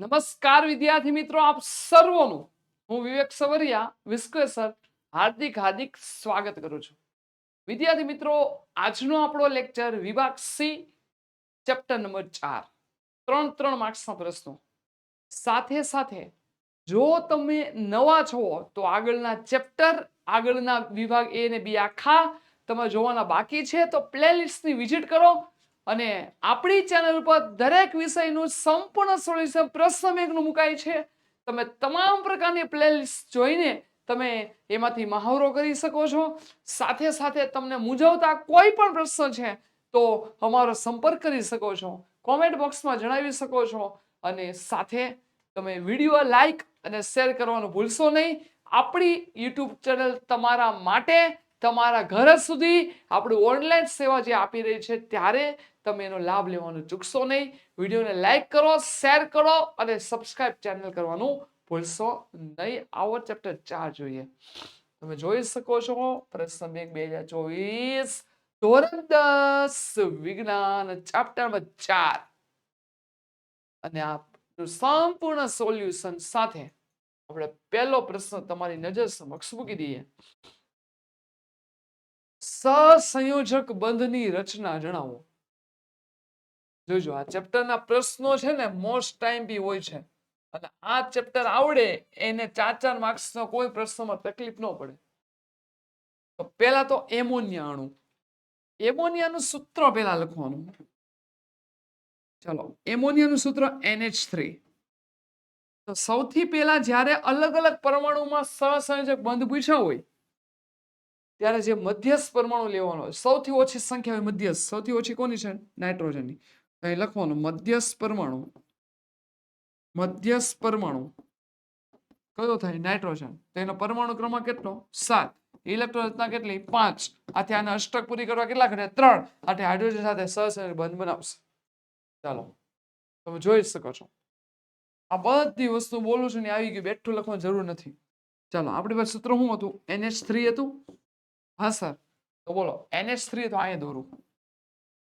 નમસ્કાર વિદ્યાર્થી મિત્રો, આપ સર્વનું હું વિવેક સવરિયા વિશ્વેસર હાર્દિક હાર્દિક સ્વાગત કરું છું. વિદ્યાર્થી મિત્રો, આજનો આપણો લેક્ચર વિભાગ સી ચેપ્ટર નંબર 4 ત્રણ માર્ક્સના પ્રશ્નો સાથે સાથે જો તમે નવા છો તો આગળના ચેપ્ટર આગળના વિભાગ એ અને બી આખા તમે જોવાના બાકી છે તો પ્લેલિસ્ટની વિઝિટ કરો અને આપણી ચેનલ પર દરેક વિષયનું સંપૂર્ણ સોલ્યુશન પ્રશ્ન બેંકનું મુકાય છે. તમે તમામ પ્રકારની પ્લેલિસ્ટ જોઈને તમે એમાંથી મહાવરો કરી શકો છો. સાથે સાથે તમને મૂંઝવતા કોઈ પણ પ્રશ્ન છે તો અમારો સંપર્ક કરી શકો છો, કોમેન્ટ બોક્સમાં જણાવી શકો છો અને સાથે તમે વિડીયો લાઈક અને શેર કરવાનું ભૂલશો નહીં. આપણી યુટ્યુબ ચેનલ તમારા માટે તમારા ઘર સુધી આપણું ઓનલાઈન સેવા જે આપી રહી છે ત્યારે તમે એનો લાભ લેવાનું ચૂકશો નહીં. વિડીયોને લાઈક કરો, શેર કરો અને સબસ્ક્રાઇબ ચેનલ કરવાનું ભૂલશો નહીં. આવો ચેપ્ટર 4 જોઈએ. તમે જોઈ શકો છો પ્રશ્ન બેંક 2024 ધોરણ 10 વિજ્ઞાન ચેપ્ટર નંબર 4 અને આ સંપૂર્ણ સોલ્યુશન સાથે આપણે પહેલો પ્રશ્ન તમારી નજર સમક્ષ મૂકી દઈએ. સહસંયોજક બંધની રચના જણાવો. જોજો, આ ચેપ્ટરના પ્રશ્નો છે ને મોસ્ટ ટાઈમ બી હોય છે અને આ ચેપ્ટર આવડે એને 4 માર્ક્સનો કોઈ પ્રશ્નમાં તકલીફ ન પડે. તો પહેલા તો એમોનિયા અણુ, એમોનિયાનું સૂત્ર પહેલા લખવાનું. ચાલો, એમોનિયાનું સૂત્ર NH3. તો સૌથી પહેલા જ્યારે અલગ અલગ પરમાણુમાં સહસંયોજક બંધ પૂછ્યા હોય ત્યારે જે મધ્યસ્થ પરમાણુ લેવાનો હોય, સૌથી ઓછી સંખ્યા હોય મધ્યસ્થ, સૌથી ઓછી કોની છે? નાઇટ્રોજનની. અહીં લખવાનું મધ્યસ્થ પરમાણુ, મધ્યસ્થ પરમાણુ કયો થાય? નાઇટ્રોજન. તો એનો પરમાણુ ક્રમાંક કેટલો? 7. ઇલેક્ટ્રોન રચના કેટલી? 5. આથી આને અષ્ટક પૂરી કરવા કેટલા ઘટે? 3. આથી હાઇડ્રોજન સાથે સહસંયોજક બંધ બનાવશે. ચાલો, તમે જોઈ શકો છો આ બધી વસ્તુ બોલું છું ને આવી ગયું, બેઠું લખવાની જરૂર નથી. ચાલો, આપણી પાસે સૂત્ર શું હતું? NH3 હતું. હા સર, તો બોલો NH3 તો અહીંયા દોરું.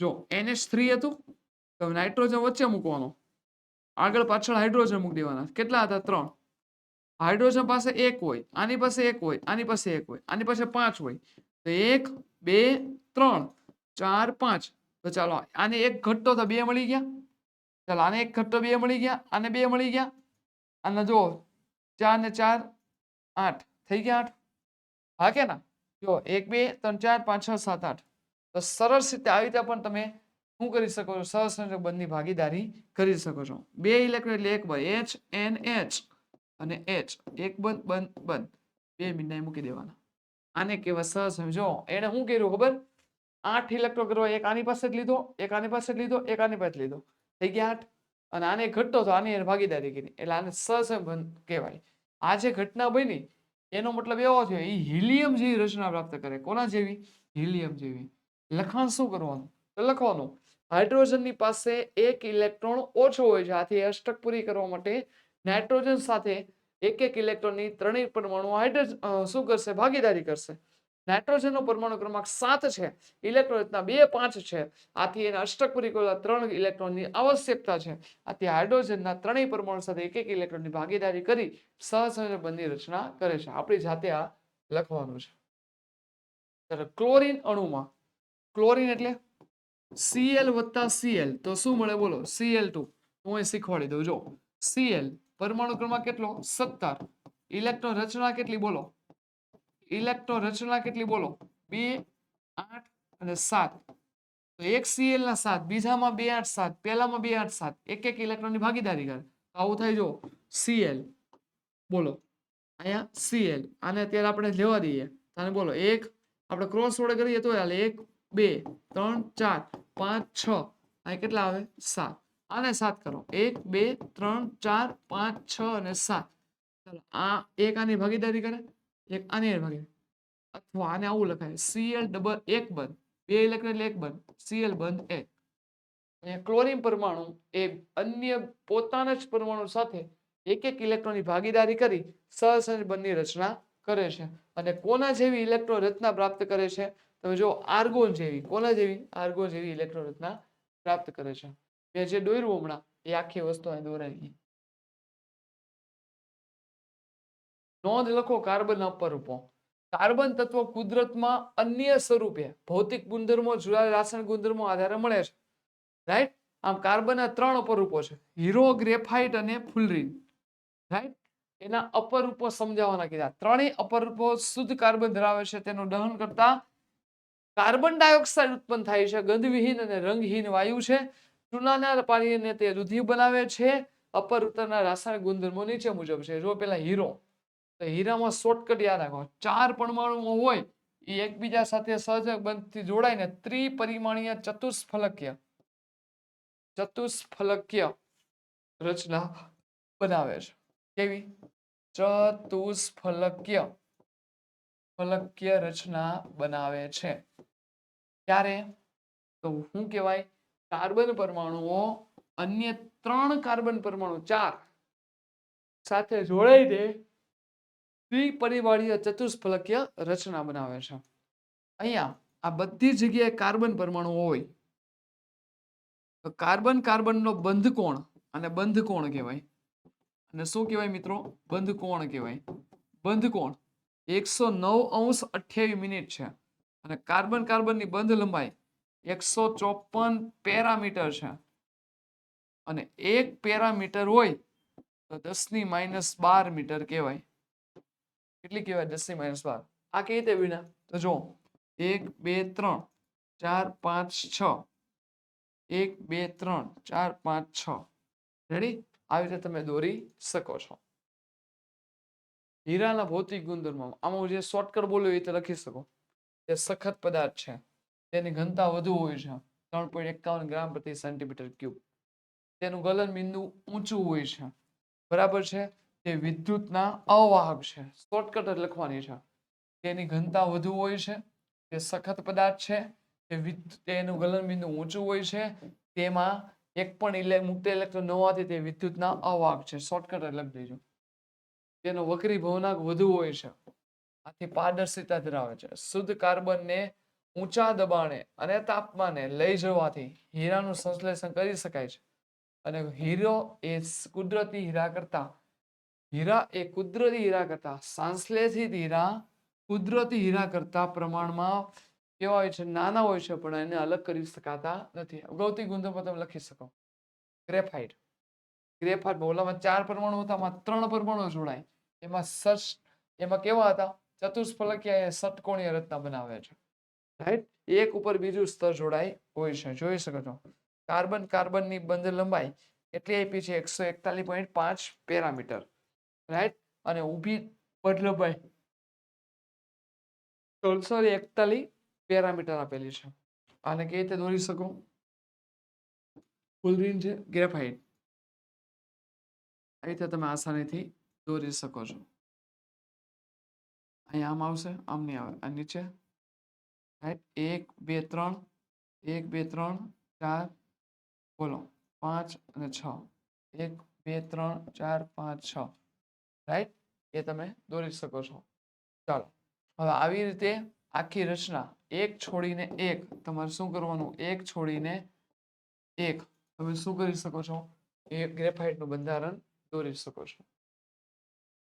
જો NH3 હતું તો નાઇટ્રોજન વચ્ચે મૂકવાનો, આગળ પાછળ હાઇડ્રોજન મૂકી દેવાના. કેટલા હતા? 3. હાઇડ્રોજન પાસે 1 હોય, આની પાસે 1 હોય, આની પાસે 1 હોય, આની પાસે 5 હોય. તો 1 2 3 4 5. તો ચાલો, આને એક ઘટતો તો 2 મળી ગયા. ચાલો, આને એક ઘટતો 2 મળી ગયા, આને 2 મળી ગયા. આને જો 4 ને 4 8 થઈ ગયા 8. હા કે ના? જો 1 2 3 4 5 6 7 8. તો સરસ રીતે આવી રીતે પણ તમે શું કરી શકો છો? સહસંયોજક બંધની ભાગીદારી કરી શકો છો. 2 ઇલેક્ટ્રોન એટલે 1 બંધ, H N H અને H. એક બંધ બંધ બંધ, 2 મિનિટ મૂકી દેવાના. આને કહેવાય સહસંયોજક. જો એને શું કર્યું ખબર? 8 ઇલેક્ટ્રોન કરવા, એક આની પાસે જ લીધો, એક આની પાસે જ લીધો, એક આની પાસે લીધો, થઈ ગયા 8. અને આને ઘટતો તો આની ભાગીદારી કરી, એટલે આને સહસંયોજક બંધ કહેવાય. આ જે ઘટના બની એનો મતલબ એવો થયો એ હિલિયમ જેવી રચના પ્રાપ્ત કરે. કોના જેવી? હિલિયમ જેવી. લખાણ શું કરવાનું? તો લખવાનું હાઇડ્રોજનની પાસે 1 ઇલેક્ટ્રોન ઓછો હોય છે, આથી અષ્ટક પૂરી કરવા માટે નાઇટ્રોજન સાથે 1 ઇલેક્ટ્રોનની ત્રણેય પરમાણુ હાઇડ્રોજન શું કરશે? ભાગીદારી કરશે. નાઇટ્રોજનનો પરમાણુ ક્રમાંક 7 છે, ઇલેક્ટ્રોન રચના 2 5 છે, આથી એને અષ્ટક પૂરી કરવા 3 ઇલેક્ટ્રોનની આવશ્યકતા છે. આથી હાઇડ્રોજનના ત્રણેય પરમાણુ સાથે 1 ઇલેક્ટ્રોનની ભાગીદારી કરી સહસંયોજક બંધની રચના કરે છે. આપણી જાતે આ લખવાનું છે. ક્લોરીન અણુમાં, ક્લોરીન એટલે Cl વત્તા Cl, તો શું મળે બોલો? Cl2. હું અહીં શીખવાડી દઉં. જો Cl પરમાણુ ક્રમાંક કેટલો? 17. ઇલેક્ટ્રોન રચના કેટલી બોલો? ઇલેક્ટ્રોન રચના કેટલી બોલો? 2 8 અને 7. તો એક Cl ના 7, બીજામાં 2 8 7, પહેલામાં 2 8 7, એક એક ઇલેક્ટ્રોનની ભાગીદારી કરે. આવું થાય. જો Cl બોલો, અહીંયા Cl, આને અત્યારે આપણે લેવા દઈએ. આને બોલો 1, આપણે ક્રોસ વડે કરીએ તો હાલે 1 2 3 4 5 6. અહીં કેટલા આવે? 7. આને 7 કરો, 1 2 3 4 5 6 અને 7. ચાલો, આ એક આની ભાગીદારી કરે, એક આની ભાગીદારી. અથવા આને આવું લખાય Cl ડબલ 1 બંધ, 2 ઇલેક્ટ્રોન એટલે 1 બંધ, Cl બંધ 1. અહીંયા ક્લોરીન પરમાણુ એ અન્ય પોતાના જ પરમાણુ સાથે 1 ઇલેક્ટ્રોનની ભાગીદારી કરી સહસંયોજક બંધની રચના કરે છે. અને કોના જેવી ઇલેક્ટ્રોન રચના પ્રાપ્ત કરે છે? તમે જો આર્ગોન જેવી. કોના જેવી? આર્ગોન જેવી ઇલેક્ટ્રોન રચના પ્રાપ્ત કરે છે. મેં જે દોર્યું હમણાં એ આખી વસ્તુ અહીં દોરાઈ ગઈ. નોંધ લખો કાર્બન અપરૂપો. કાર્બન તત્વ કુદરતમાં અન્ય સ્વરૂપે ભૌતિક ગુણધર્મો જુદા રાસાયણિક ગુણધર્મો આધારે મળે છે. રાઈટ? આમ કાર્બનના 3 અપરૂપો છે, હીરો, ગ્રેફાઇટ અને ફુલરીન. રાઈટ? એના અપરૂપો સમજાવવાના કીધા. ત્રણેય અપરૂપો શુદ્ધ કાર્બન ધરાવે છે. તેનું દહન કરતા કાર્બન ડાયોક્સાઇડ ઉત્પન્ન થાય છે. ગંધવિહીન અને રંગહીન વાયુ છે. ચૂનાના પાણીને તે રુધિર બનાવે છે. અપરૂપના રાસાયણિક ગુણધર્મો નીચે મુજબ છે. જો પેલા હીરો, તો હીરામાં શોર્ટકટ યાદ રાખો, 4 પરમાણુઓ હોય એ એકબીજા સાથે સહજ બંધથી જોડાઈને ત્રિપરિમાણીય ચતુષ્ફલકીય રચના બનાવે છે. કેવી? ચતુષ્ફલકીય રચના બનાવે છે. ત્યારે તો શું કહેવાય? કાર્બન પરમાણુઓ અન્ય 3 કાર્બન પરમાણુ 4 સાથે જોડાઈને ત્રિપરિમાણીય ચતુષ્ફલકીય રચના બનાવે છે. અહીંયા આ બધી જગ્યાએ કાર્બન પરમાણુ હોય તો કાર્બન કાર્બનનો બંધ કોણ અને બંધ કોણ કહેવાય. અને શું કહેવાય મિત્રો? બંધ કોણ કહેવાય. બંધ કોણ 109°28' છે અને કાર્બન કાર્બનની બંધ લંબાઈ 154 પેરામીટર છે. અને 1 પેરામીટર હોય તો 10⁻12 મીટર કહેવાય. કેટલી કહેવાય? 10⁻12. આ કઈ રીતે વિના? તો જો 1 2 3 4 5 6 1 2 3 4 5 6. રેડી? આવી રીતે તમે દોરી શકો છો. હીરાના ભૌતિક ગુણધર્મો આમાં જે શોર્ટકટ બોલ્યો એ રીતે લખી શકો. તે સખત પદાર્થ છે. તેની ઘનતા વધુ હોય છે, 3.51 ગ્રામ પ્રતિ સેન્ટીમીટર ક્યુબ. તેનું ગલન બિંદુ ઊંચું હોય છે. બરાબર છે? તે વિદ્યુતના અવાહક છે. શોર્ટકટ જ લખવાની છે. તેની ઘનતા વધુ હોય છે, તે સખત પદાર્થ છે, તેનું ગલન બિંદુ ઊંચું હોય છે, તેમાં એક પણ મુક્ત ઇલેક્ટ્રોન ન હોવાથી તે વિદ્યુતના અવાહક છે. શોર્ટકટ જ લખી દેજો. તેનો વક્રી ભવનાંક વધુ હોય છે, આથી પારદર્શિતા ધરાવે છે. શુદ્ધ કાર્બનને ઊંચા દબાણે અને તાપમાને લઈ જવાથી હીરાનું સંશ્લેષણ કરી શકાય છે. અને કુદરતી હીરા કરતા સંશ્લેષિત હીરા કુદરતી હીરા કરતા પ્રમાણમાં કેવા હોય છે? નાના હોય છે, પણ એને અલગ કરી શકાતા નથી. ભૌતિક ગુણધર્મો તમે લખી શકો. ગ્રેફાઇટ ઓલામાં 4 પરમાણુ હતા, આમાં 3 પરમાણુ જોડાય. એમાં કેવા હતા? ચતુષ્ફલકીય ષટકોણીય રચના બનાવે છે. રાઈટ? એક ઉપર બીજું સ્તર જોડાય હોય છે. જોઈ શકો છો. કાર્બન કાર્બનની બંધ લંબાઈ એટલી આપી છે 141.5 પેરામીટર. રાઈટ? અને ઊભી બંધ લંબાઈ 341 પેરામીટર આપેલી છે. આને કેવી રીતે દોરી શકો? ફુલરીન છે, ગ્રેફાઇટ. આ રીતે તમે આસાનીથી દોરી શકો છો. અહીંયા આમ આવશે, આમ નહીં આવે. આ નીચે રાઈટ 1 2 3 1 2 3 4 બોલો 5 અને 6 1 2 3 4 5 6. રાઈટ? એ તમે દોરી શકો છો. ચાલો હવે આવી રીતે આખી રચના એક છોડીને એક તમારે શું કરવાનું? એક છોડીને એક તમે શું કરી શકો છો? એ ગ્રેફાઇટનું બંધારણ દોરી શકો છો.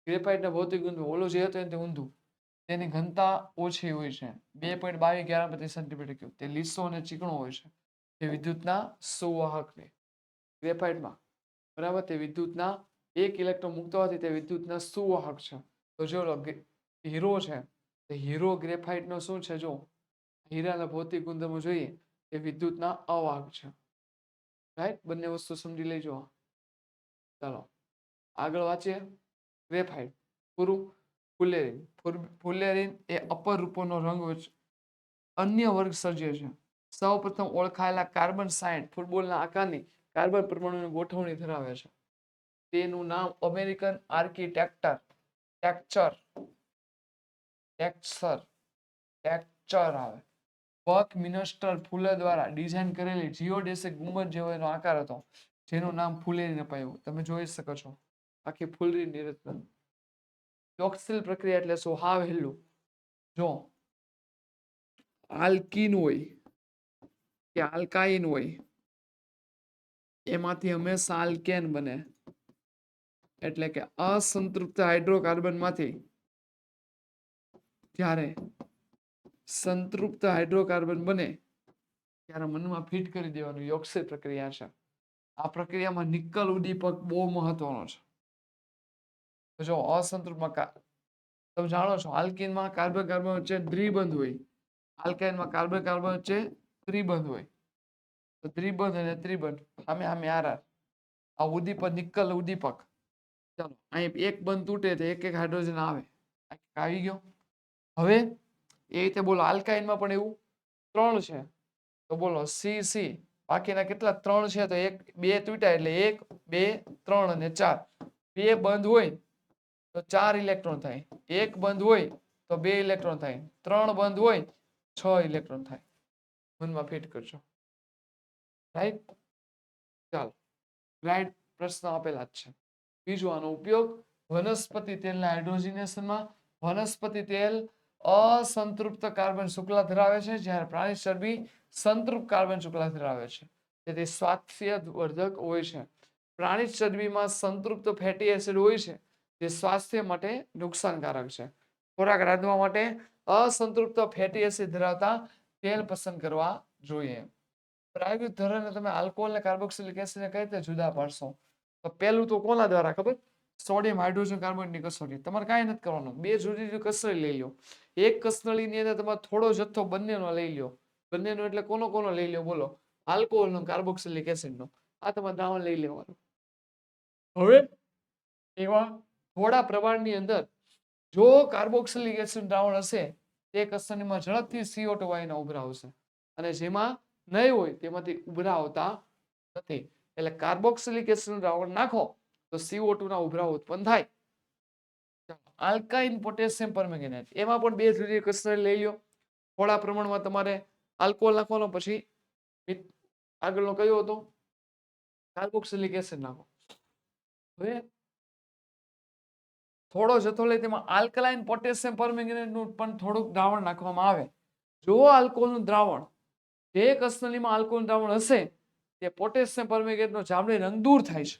ગ્રેફાઇટના ભૌતિક ગુણધર્મો ઓલો જે હતો તે ઊંધું. તેની ઘનતા ઓછી હોય છે, 2.22 ગ્રામ પ્રતિ સેન્ટીમીટર ક્યુબ. તે લીસો અને ચીકણો હોય છે. તે વિદ્યુતના સુવાહક ને ગ્રેફાઇટમાં બરાબર તે વિદ્યુતના એક ઇલેક્ટ્રોન મુક્ત હોવાથી તે વિદ્યુતના સુવાહક છે. તો જો હીરો છે, તે હીરો ગ્રેફાઇટનો શું છે? જો હીરાના ભૌતિક ગુણધર્મો જોઈએ, તે વિદ્યુતના અવાહક છે. રાઈટ? બંને વસ્તુ સમજી લેજો. ચાલો આગળ વાંચીએ. ગ્રેફાઇટ પૂરું. ફુલેરીન એ અપર રૂપોનો રંગ અન્ય વર્ગ સર્જે છે. સૌ પ્રથમ ઓળખાયેલા કાર્બન 60 ફૂટબોલના આકારની કાર્બન પરમાણુની ગોઠવણી ધરાવે છે. તેનું નામ અમેરિકન ટેક્ચર આવે. બકમિન્સ્ટર ફુલર દ્વારા ડિઝાઇન કરેલી જીઓડેસિક ગુંબજ જેવો એનો આકાર હતો, જેનું નામ ફુલેરીન અપાયું. તમે જોઈ શકો છો આખી ફુલરીની રચના. યોક્સિલ પ્રક્રિયા એટલે શું? હાવ હેલું. જો આલ્કીન હોય કે આલ્કાઇન હોય, એમાંથી હંમેશા આલ્કેન બને. એટલે કે અસંતૃપ્ત હાઇડ્રોકાર્બનમાંથી જ્યારે સંતૃપ્ત હાઇડ્રોકાર્બન બને ત્યારે મનમાં ફિટ કરી દેવાનું યોક્સેલ પ્રક્રિયા છે. આ પ્રક્રિયામાં નિકલ ઉદ્દીપક બહુ મહત્વનો છે. જો અસંતૃપ્તમાં તમે જાણો છો આલ્કીનમાં કાર્બન કાર્બન વચ્ચે દ્વિબંધ હોય, આલ્કાઇનમાં કાર્બન કાર્બન વચ્ચે ત્રિબંધ હોય. તો દ્વિબંધ અને ત્રિબંધ સામે સામે આ ઉદ્દીપક નિકલ ઉદ્દીપક. ચાલો અહીં એક બંધ તૂટે તો એક એક હાઇડ્રોજન આવે, આવી ગયો. હવે એ રીતે બોલો આલ્કાઇનમાં પણ એવું 3 છે તો બોલો સી બાકીના કેટલા 3 છે તો 1 2 તૂટ્યા એટલે 1 2 3 અને 4. 2 બંધ હોય તો 4 ઇલેક્ટ્રોન થાય, 1 બંધ હોય તો 2 ઇલેક્ટ્રોન થાય, 3 બંધ હોય 6 ઇલેક્ટ્રોન થાય. મનમાં ફિટ કરજો. રાઈટ? ચાલો રાઈટ પ્રશ્ન આપેલા જ છે. બીજું આનો ઉપયોગ વનસ્પતિ તેલના હાઇડ્રોજનેશનમાં. વનસ્પતિ તેલ અસંતૃપ્ત કાર્બન શુક્લા ધરાવે છે જ્યારે પ્રાણી ચરબી સંતૃપ્ત કાર્બન શુક્લા ધરાવે છે. તેથી સ્વાસ્થ્યવર્ધક હોય છે. પ્રાણી ચરબીમાં સંતૃપ્ત ફેટી એસિડ હોય છે જે સ્વાસ્થ્ય માટે નુકસાનકારક છે. ખોરાક રાંધવા માટે અસંતૃપ્ત ફેટી એસિડ ધરાવતા તેલ પસંદ કરવા જોઈએ. પ્રાયોગિક ધોરણે તમે આલ્કોહોલ અને કાર્બોક્સિલિક એસિડને કઈ રીતે જુદા પાડશો? તો પહેલું તો કોના દ્વારા ખબર? સોડિયમ હાઇડ્રોજન કાર્બોનેટની કસોટી. તમારે કાંઈ નથી કરવાનું, 2 જુદી જુદી કસરળી લઈ લો. એક કસનળીની અંદર તમારે થોડો જથ્થો બંનેનો લઈ લો. બંનેનો એટલે કોનો લઈ લો બોલો? આલ્કોહોલનો, કાર્બોક્સિલિક એસિડનો. આ તમારે દ્રાવણ લઈ લેવાનું. હવે એવા થોડા પ્રમાણની અંદર જો કાર્બોક્સિલિક એસિડ દ્રાવણ હશે તે કસનળીમાં ઝડપથી CO2 વાયુના ઉભરા આવશે અને જેમાં નહીં હોય તેમાંથી ઉભરા આવતા નથી. એટલે કાર્બોક્સિલિક એસિડનું દ્રાવણ નાખો તો CO2 ના ઉભરા ઉત્પન્ન થાય. આલ્કાઇન પોટેશિયમ પરમેંગેનેટ એમાં પણ 2 જુદી કસનળી લઈ લો. થોડા પ્રમાણમાં તમારે આલ્કોહોલ નાખવાનો, પછી આગળનો કયો હતો? કાર્બોક્સિલિક એસિડ નાખો. હવે થોડો જથ્થો લઈ તેમાં આલ્કલાઇન પોટેશિયમ પરમેંગેનેટનું પણ થોડુંક દ્રાવણ નાખવામાં આવે. જો આલ્કોહોલનું દ્રાવણ જે કસનળીમાં આલ્કોહોલનું દ્રાવણ હશે તે પોટેશિયમ પરમેંગેનેટનો જાંબલી રંગ દૂર થાય છે,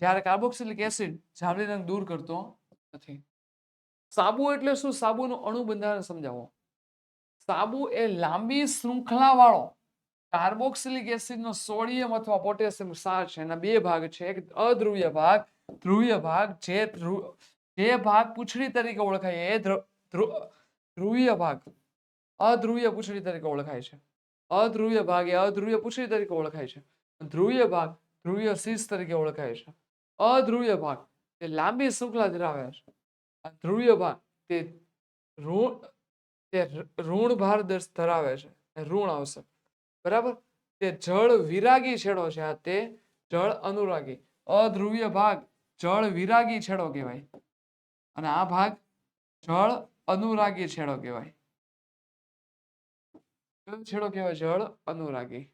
જ્યારે કાર્બોક્સિલિક એસિડ જાંબલી રંગ દૂર કરતો નથી. સાબુ એટલે શું? સાબુનું અણુ બંધારણ સમજાવો. સાબુ એ લાંબી શૃંખલા વાળો કાર્બોક્સિલિક એસિડનો સોડિયમ અથવા પોટેશિયમ ક્ષાર છે. એના 2 ભાગ છે, એક અધ્રુવીય ભાગ, ધ્રુવીય ભાગ. જે ભાગ પૂંછડી તરીકે ઓળખાય એ ધ્રુવીય ભાગ અધ્રુવીય પૂંછડી તરીકે ઓળખાય છે. અધ્રુવીય ભાગ એ અધ્રુવીય પૂંછડી તરીકે ઓળખાય છે. ધ્રુવીય ભાગ ધ્રુવીય શીર્ષ તરીકે ઓળખાય છે. અધ્રુવીય ભાગ તે લાંબી શૃંખલા ધરાવે છે. ધ્રુવીય ભાગ તે ઋણ ભાર ધરાવે છે. ઋણ આવશે, બરાબર? તે જળ વિરાગી છેડો છે. તે જળ અનુરાગી. અધ્રુવીય ભાગ જળ વિરાગી છેડો કહેવાય અને આ ભાગ જળ અનુરાગી છેડો કહેવાય. કયો છેડો કહેવાય? જળ અનુરાગી.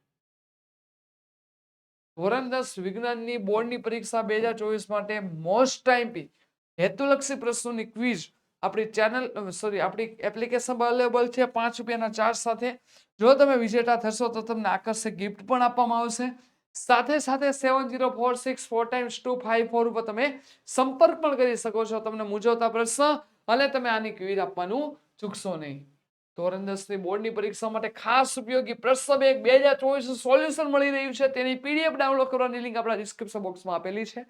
ધોરણ 10 વિજ્ઞાનની બોર્ડની પરીક્ષા 2024 માટે મોસ્ટ ટાઈમપી હેતુલક્ષી પ્રશ્નોની ક્વિઝ આપણી આપણી એપ્લિકેશન પર અવેલેબલ છે 5 રૂપિયાના ચાર્જ સાથે. જો તમે વિજેતા થશો તો તમને આકર્ષક ગિફ્ટ પણ આપવામાં આવશે. સાથે સાથે 7046 4x254 ઉપર તમે સંપર્ક પણ કરી શકો છો તમને મૂંઝવતા પ્રશ્ન, અને તમે આની ક્વિઝ આપવાનું ચૂકશો નહીં. ધોરણ 10 ની બોર્ડની પરીક્ષા માટે ખાસ ઉપયોગી પ્રશ્ન બેંક 2024 સોલ્યુશન મળી રહ્યું છે. તેની PDF ડાઉનલોડ કરવાની લિંક આપણા ડિસ્ક્રિપ્શન બોક્સમાં આપેલી છે.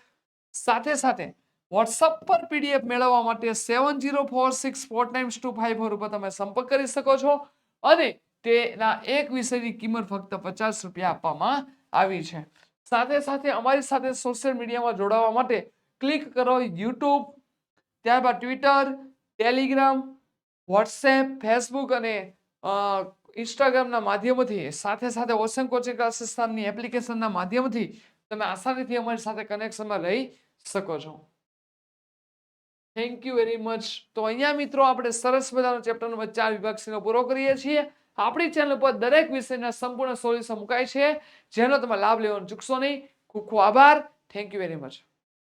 સાથે સાથે WhatsApp પર PDF મેળવવા માટે 7046 4x254 ઉપર તમે સંપર્ક કરી શકો છો અને તેના એક વિષયની કિંમત ફક્ત 50 રૂપિયા આપવામાં આવી છે. સાથે સાથે અમારી સાથે સોશિયલ મીડિયામાં જોડાવા માટે ક્લિક કરો YouTube, ત્યારબાદ ટ્વિટર, ટેલિગ્રામ, વોટ્સએપ, ફેસબુક અને ઇન્સ્ટાગ્રામના માધ્યમથી, સાથે સાથે ઓશન કોચિંગ ક્લાસીસ નામની એપ્લિકેશનના માધ્યમથી તમે આસાનીથી અમારી સાથે કનેક્શનમાં રહી શકો છો. Thank you very much. તો અહીંયા મિત્રો આપણે સરસ મજાનો ચેપ્ટર નંબર 4 વિભાગ C નો પૂરો કરીએ છીએ. આપણી ચેનલ પર દરેક વિષયના સંપૂર્ણ સોલ્યુશન મુકાય છે, જેનો તમે લાભ લેવાનું ચૂકશો નહીં. ખૂબ ખૂબ આભાર. Thank you very much.